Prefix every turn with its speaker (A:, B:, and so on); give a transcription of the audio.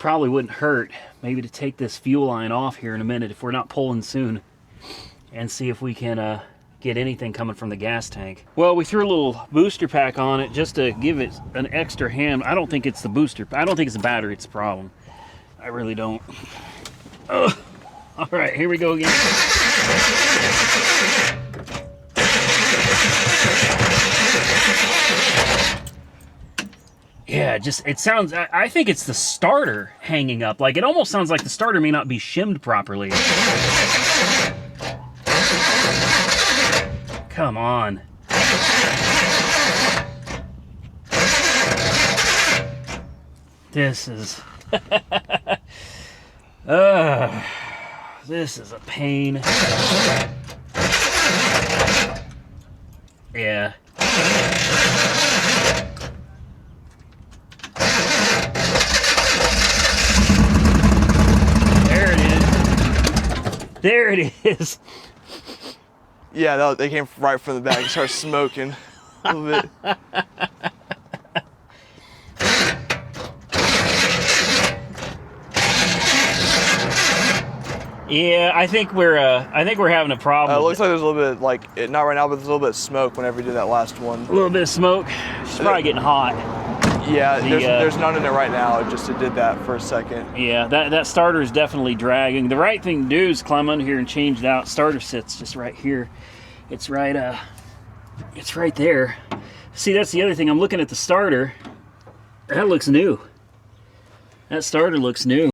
A: probably wouldn't hurt maybe to take this fuel line off here in a minute if we're not pulling soon, and see if we can get anything coming from the gas tank. Well, we threw a little booster pack on it just to give it an extra hand. I don't think it's the booster. I don't think it's the battery. It's the problem. I really don't. Ugh. All right, here we go again. Yeah, it sounds, I think it's the starter hanging up. Like, it almost sounds like the starter may not be shimmed properly. Come on. This is... this is a pain. Yeah. There it is. There it is.
B: Yeah, they came right from the back and started smoking a little bit.
A: Yeah, I think we're having a problem.
B: It looks like there's a little bit, like, not right now, but there's a little bit of smoke whenever we did that last one.
A: A little bit of smoke. It's probably getting hot.
B: Yeah, there's none in it right now. It did that for a second.
A: Yeah, that starter is definitely dragging. The right thing to do is climb under here and change it out. Starter sits just right here. It's right there. See, that's the other thing. I'm looking at the starter. That looks new. That starter looks new.